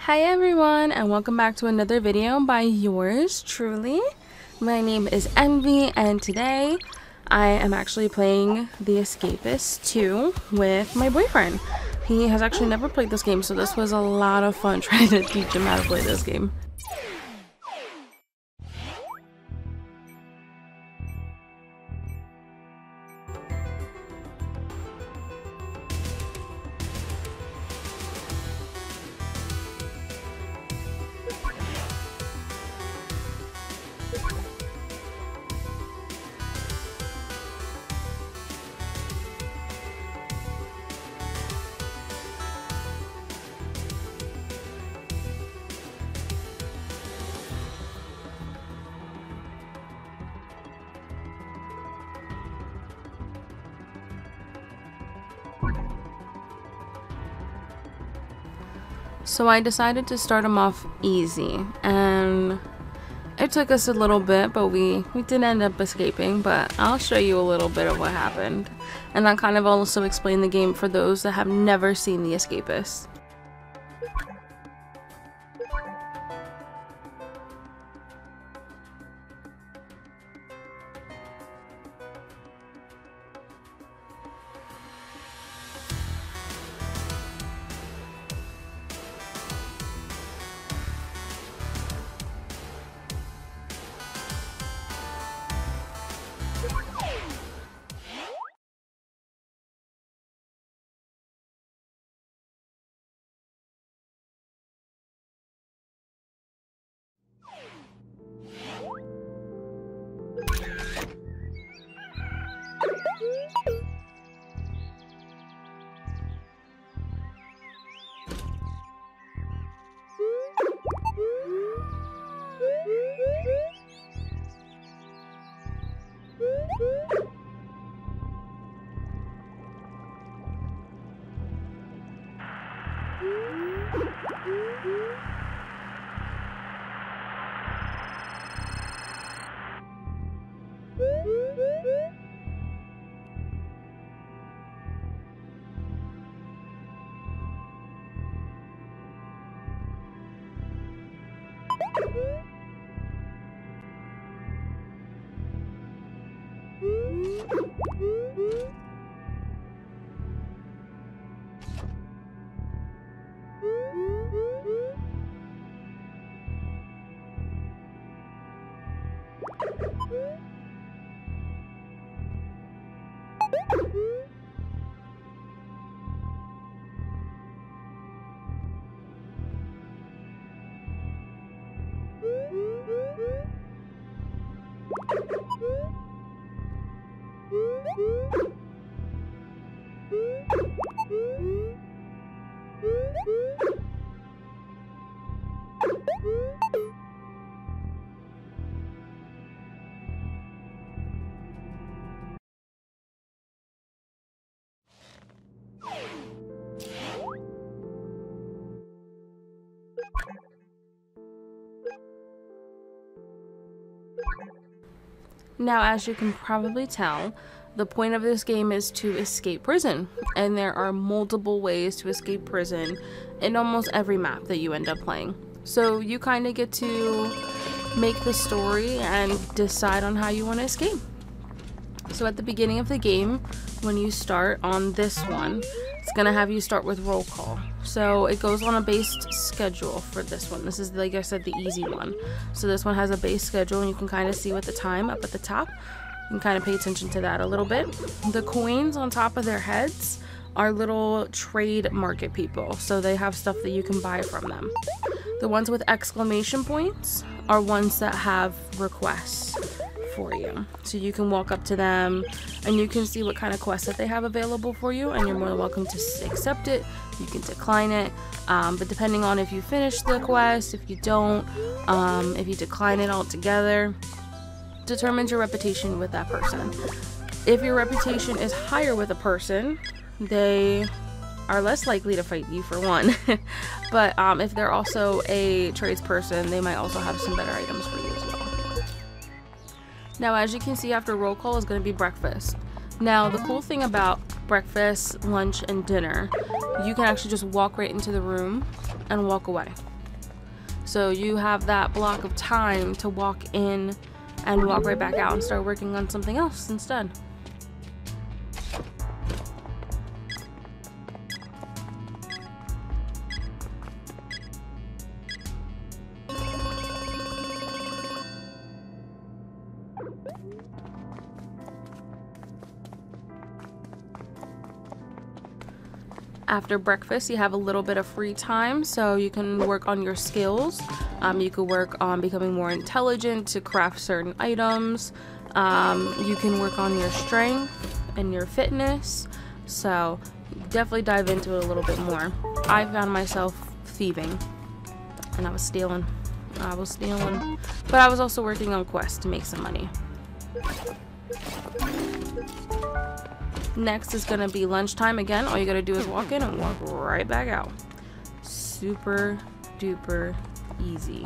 Hi everyone, and welcome back to another video by yours truly. My name is Envy, and today I am actually playing the Escapist 2 with my boyfriend. He has actually never played this game, so this was a lot of fun trying to teach him how to play this game. So I decided to start him off easy, and it took us a little bit, but we did end up escaping. But I'll show you a little bit of what happened, and that kind of also explain the game for those that have never seen the Escapist. Now, as you can probably tell, the point of this game is to escape prison, and there are multiple ways to escape prison in almost every map that you end up playing. So you kind of get to make the story and decide on how you want to escape. So at the beginning of the game, when you start on this one, it's gonna have you start with roll call. So it goes on a based schedule for this one. This is, like I said, the easy one. So this one has a base schedule, and you can kind of see what the time up at the top. You can kind of pay attention to that a little bit. The coins on top of their heads are little trade market people, so they have stuff that you can buy from them. The ones with exclamation points are ones that have requests for you, so you can walk up to them and you can see what kind of quests that they have available for you, and you're more than welcome to accept it. You can decline it, but depending on if you finish the quest, if you don't, if you decline it altogether, determines your reputation with that person. If your reputation is higher with a person, they are less likely to fight you, for one. But if they're also a tradesperson, they might also have some better items for you as well. Now, as you can see, after roll call is going to be breakfast. Now, the cool thing about breakfast, lunch, and dinner, you can actually just walk right into the room and walk away. So you have that block of time to walk in and walk right back out and start working on something else instead. After breakfast, you have a little bit of free time, so you can work on your skills. You could work on becoming more intelligent to craft certain items. You can work on your strength and your fitness. So definitely dive into it a little bit more. I found myself thieving, and I was stealing. But I was also working on quests to make some money. Next is gonna be lunchtime again. All you gotta do is walk in and walk right back out. Super duper easy.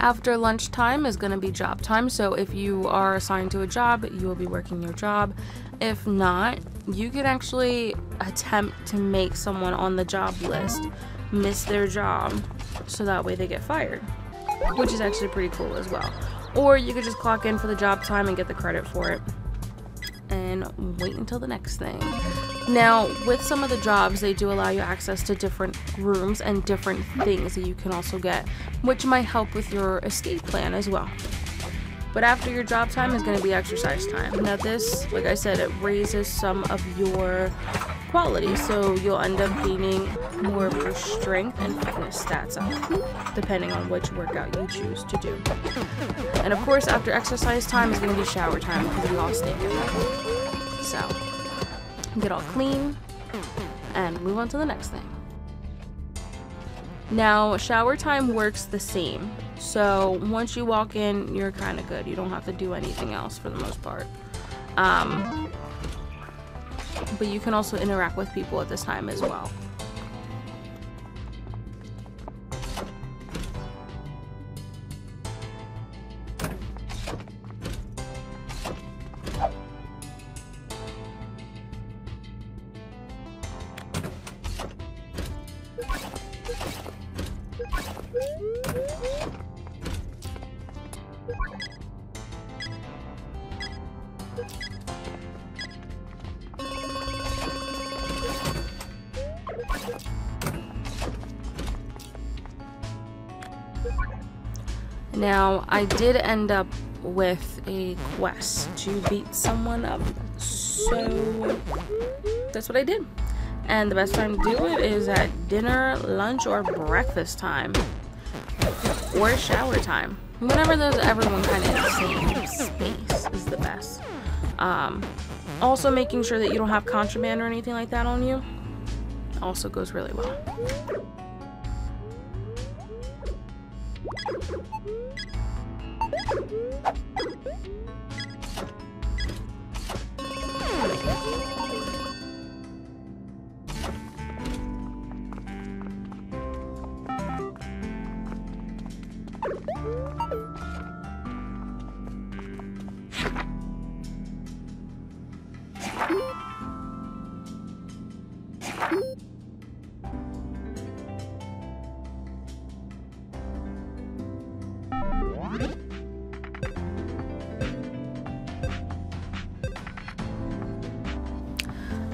After lunchtime is going to be job time, so if you are assigned to a job, you will be working your job. If not, you can actually attempt to make someone on the job list miss their job, so that way they get fired, which is actually pretty cool as well. Or you could just clock in for the job time and get the credit for it and wait until the next thing. Now, with some of the jobs, they do allow you access to different rooms and different things that you can also get, which might help with your escape plan as well. But after your job time is going to be exercise time. Now this, like I said, it raises some of your quality, so you'll end up gaining more of your strength and fitness stats up, depending on which workout you choose to do. And of course, after exercise time is going to be shower time, because we all stink at that. So get all clean and move on to the next thing. Now, shower time works the same. So once you walk in, you're kind of good. You don't have to do anything else for the most part. But you can also interact with people at this time as well. Now, I did end up with a quest to beat someone up, so that's what I did. And the best time to do it is at dinner, lunch, or breakfast time, or shower time. Whenever there's everyone kind of in the same space is the best. Also, making sure that you don't have contraband or anything like that on you also goes really well.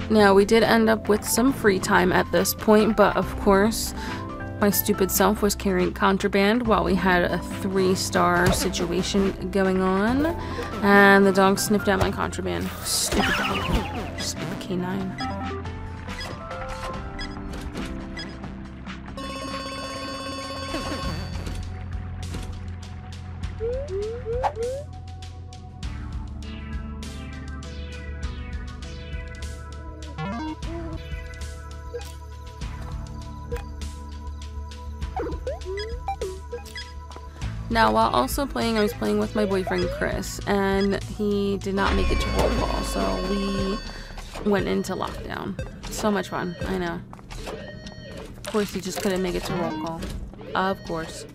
Now, we did end up with some free time at this point, but of course, my stupid self was carrying contraband while we had a 3-star situation going on, and the dog sniffed out my contraband. Stupid dog. Stupid canine. Now, while also playing, I was playing with my boyfriend Chris, and he did not make it to roll call, so we went into lockdown. So much fun, I know. Of course, he just couldn't make it to roll call. Of course.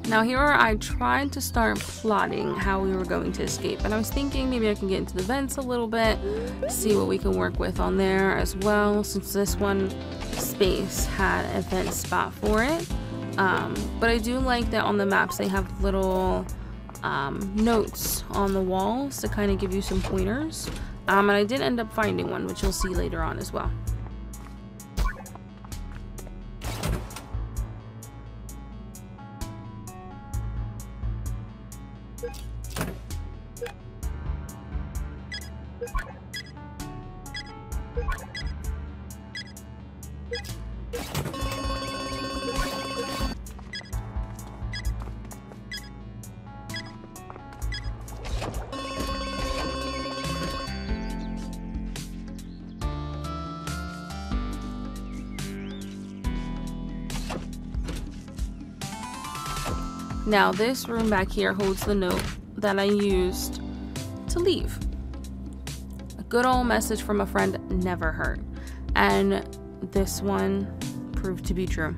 Now here I tried to start plotting how we were going to escape, and I was thinking maybe I can get into the vents a little bit, see what we can work with on there as well, since this one space had a vent spot for it. But I do like that on the maps they have little notes on the walls to kind of give you some pointers, and I did end up finding one, which you'll see later on as well. Now this room back here holds the note that I used to leave. A good old message from a friend never hurt, and this one proved to be true.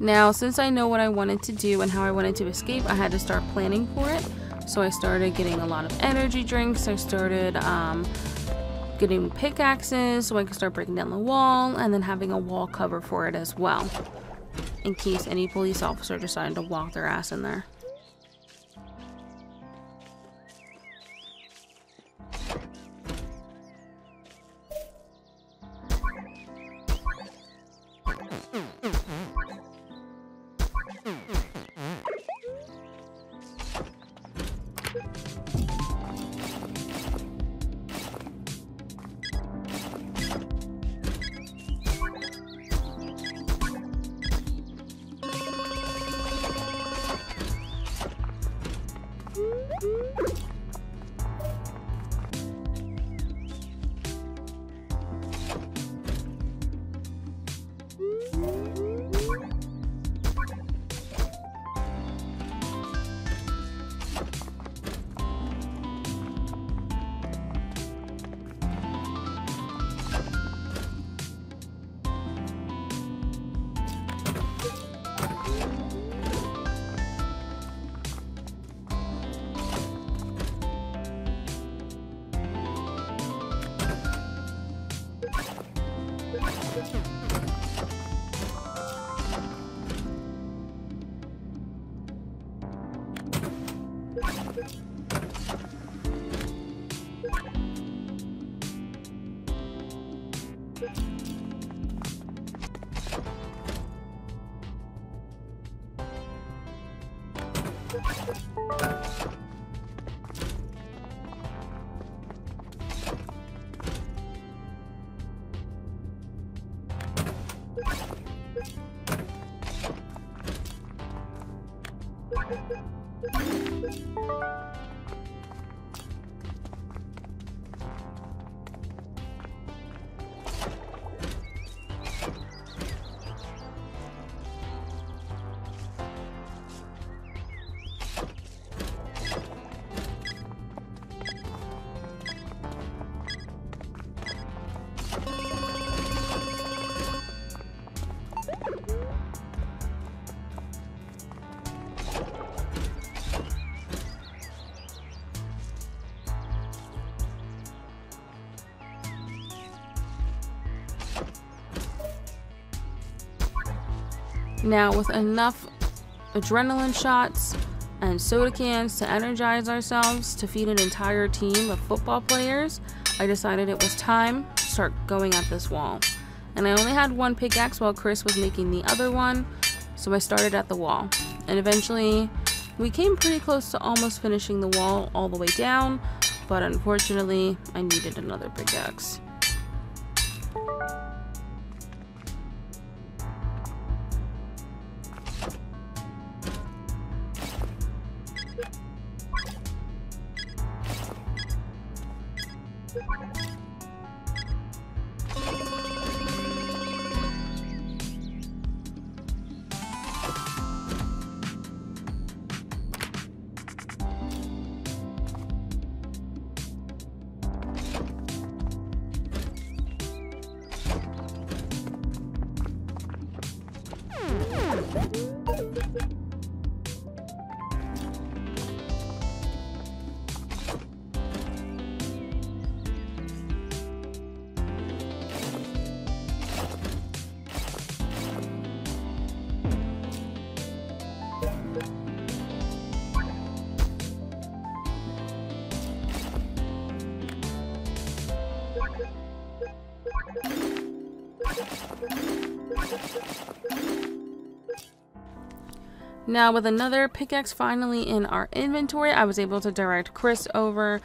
Now, since I know what I wanted to do and how I wanted to escape, I had to start planning for it. So I started getting a lot of energy drinks. I started getting pickaxes so I could start breaking down the wall, and then having a wall cover for it as well, in case any police officer decided to walk their ass in there. Now, with enough adrenaline shots and soda cans to energize ourselves to feed an entire team of football players, I decided it was time to start going at this wall. And I only had one pickaxe while Chris was making the other one, so I started at the wall. And eventually, we came pretty close to almost finishing the wall all the way down, but unfortunately, I needed another pickaxe. Now, with another pickaxe finally in our inventory, I was able to direct Chris over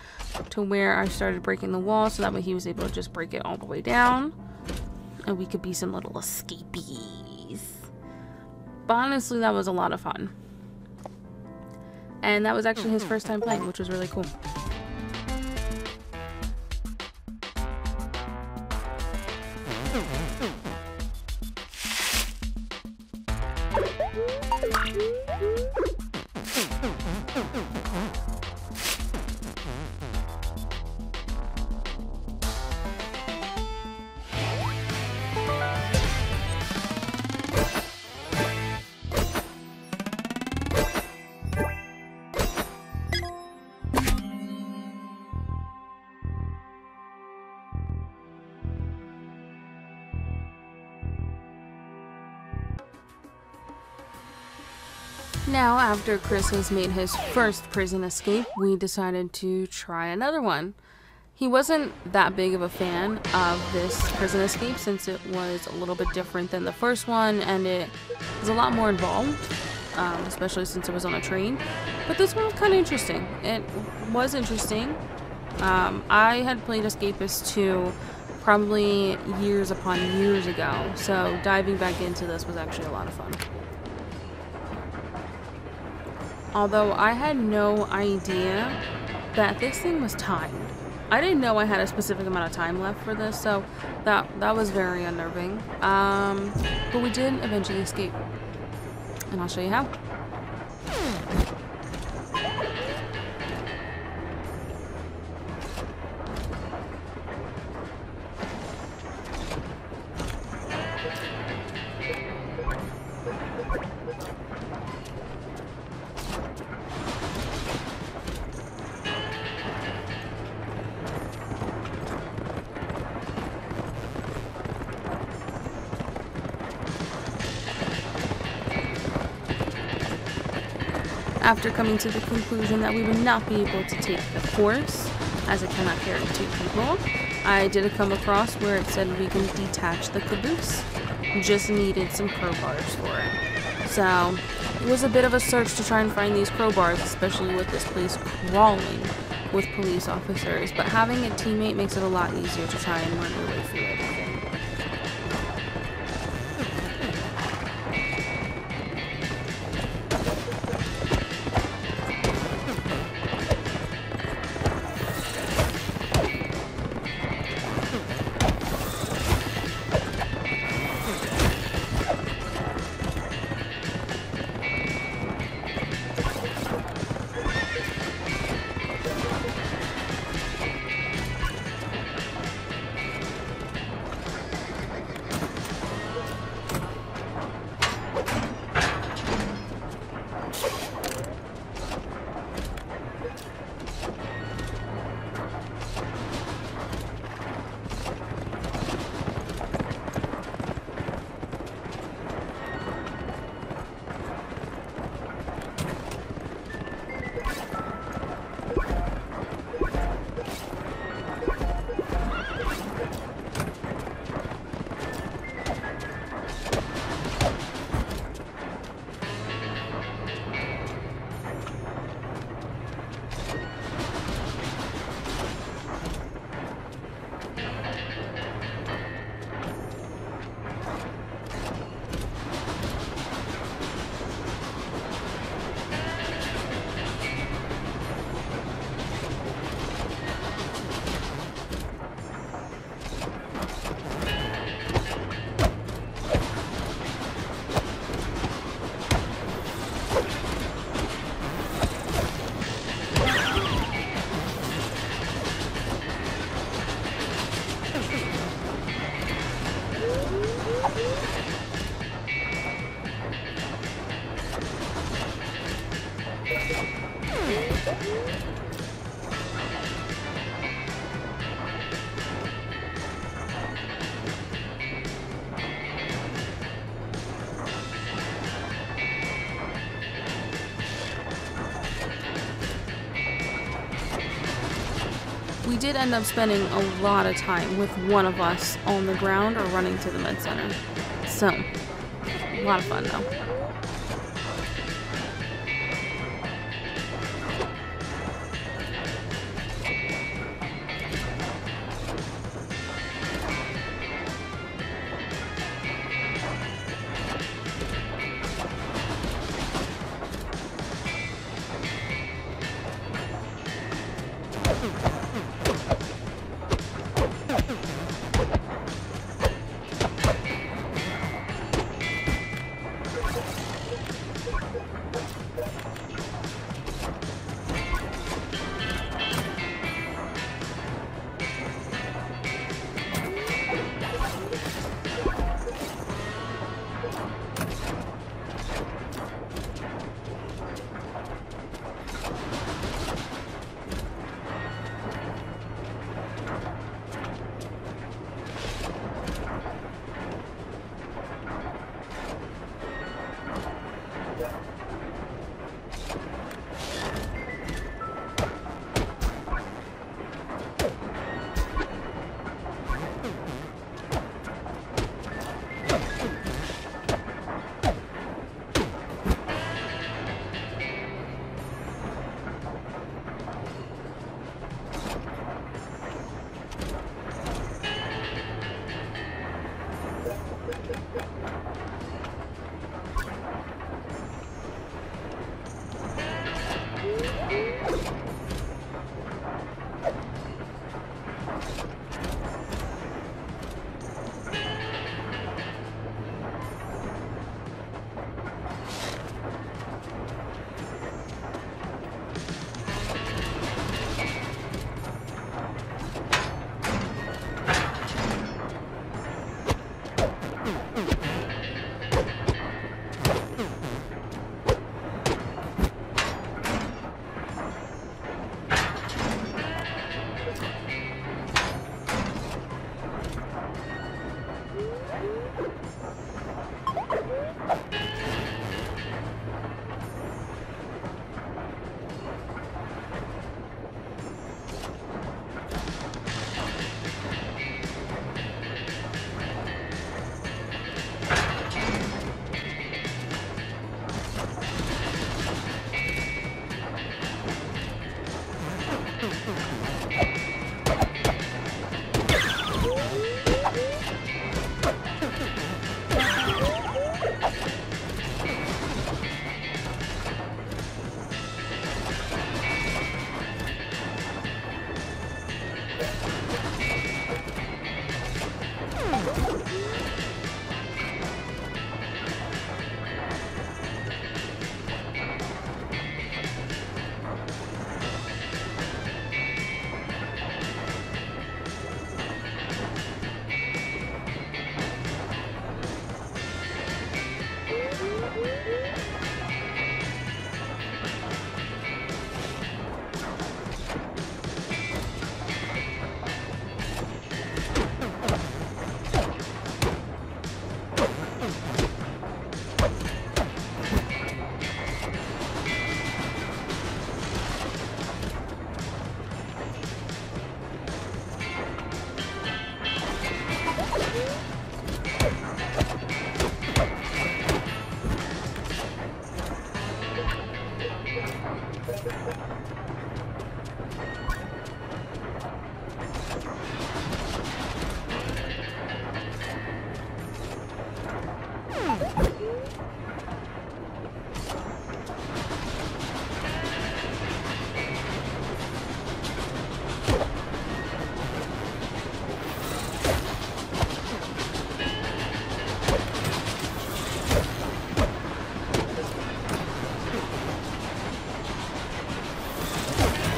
to where I started breaking the wall, so that way he was able to just break it all the way down, and we could be some little escapees. But honestly, that was a lot of fun. And that was actually his first time playing, which was really cool. Now, after Chris has made his first prison escape, we decided to try another one. He wasn't that big of a fan of this prison escape since it was a little bit different than the first one and it was a lot more involved, especially since it was on a train. But this one was kind of interesting. It was interesting. I had played Escapist 2 probably years upon years ago, so diving back into this was actually a lot of fun. Although I had no idea that this thing was timed. I didn't know I had a specific amount of time left for this, so that was very unnerving. But we did eventually escape, and I'll show you how. After coming to the conclusion that we would not be able to take the course, as it cannot carry 2 people, I did come across where it said we can detach the caboose. Just needed some crowbars for it. So, it was a bit of a search to try and find these crowbars, especially with this place crawling with police officers, but having a teammate makes it a lot easier to try and run your way through everything. we did end up spending a lot of time with one of us on the ground or running to the med center. So, a lot of fun though.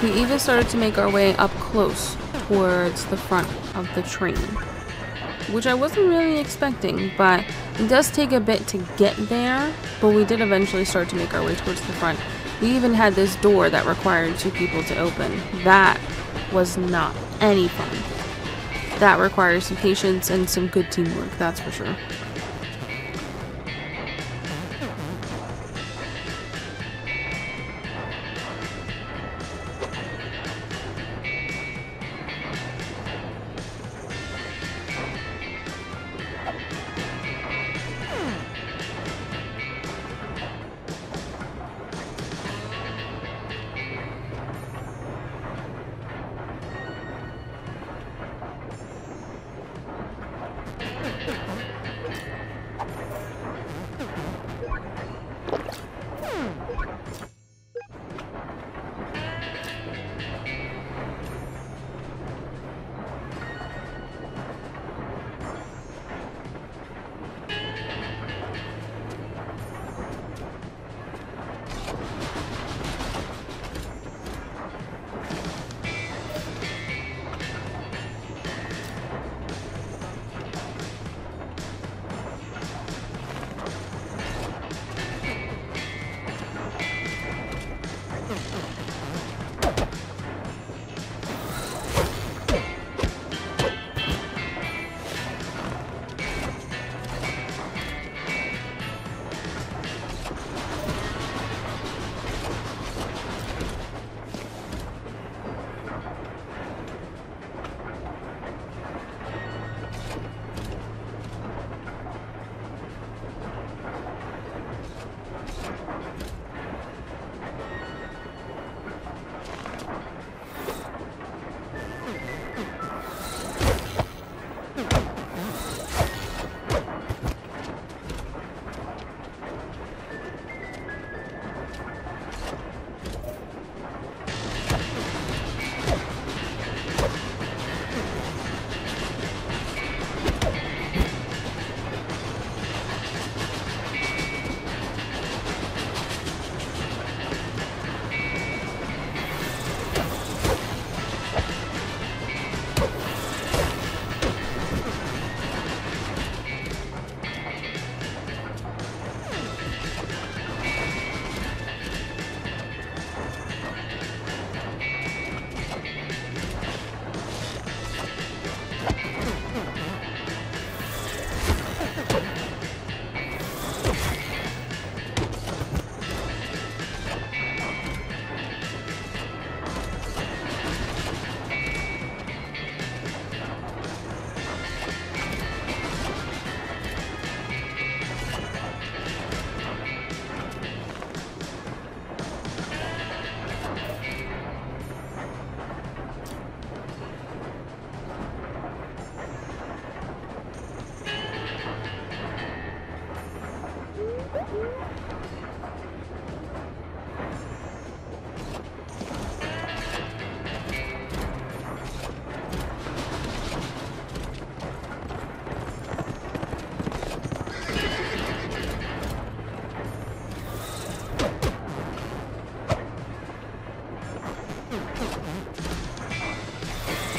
We even started to make our way up close towards the front of the train, which I wasn't really expecting, but it does take a bit to get there, but we did eventually start to make our way towards the front. We even had this door that required 2 people to open. That was not any fun. That requires some patience and some good teamwork, that's for sure.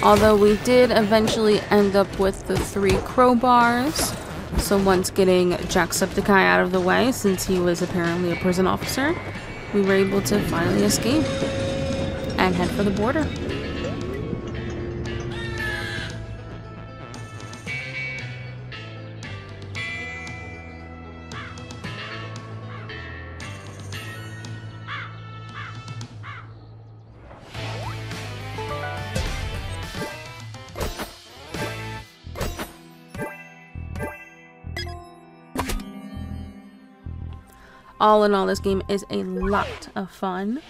Although we did eventually end up with the 3 crowbars. So once getting Jacksepticeye out of the way, since he was apparently a prison officer, we were able to finally escape and head for the border. All in all, this game is a lot of fun,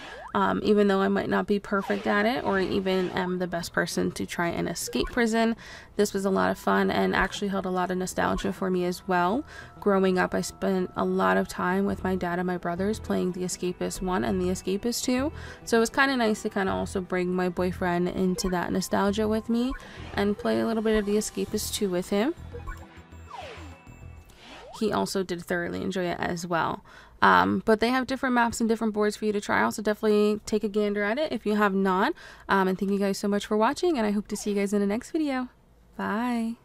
even though I might not be perfect at it or even am the best person to try and escape prison. This was a lot of fun and actually held a lot of nostalgia for me as well. Growing up, I spent a lot of time with my dad and my brothers playing the Escapist 1 and the Escapist 2, so it was kind of nice to kind of also bring my boyfriend into that nostalgia with me and play a little bit of the Escapist 2 with him. He also did thoroughly enjoy it as well. But they have different maps and different boards for you to try out, so definitely take a gander at it if you have not. And thank you guys so much for watching, and I hope to see you guys in the next video. Bye!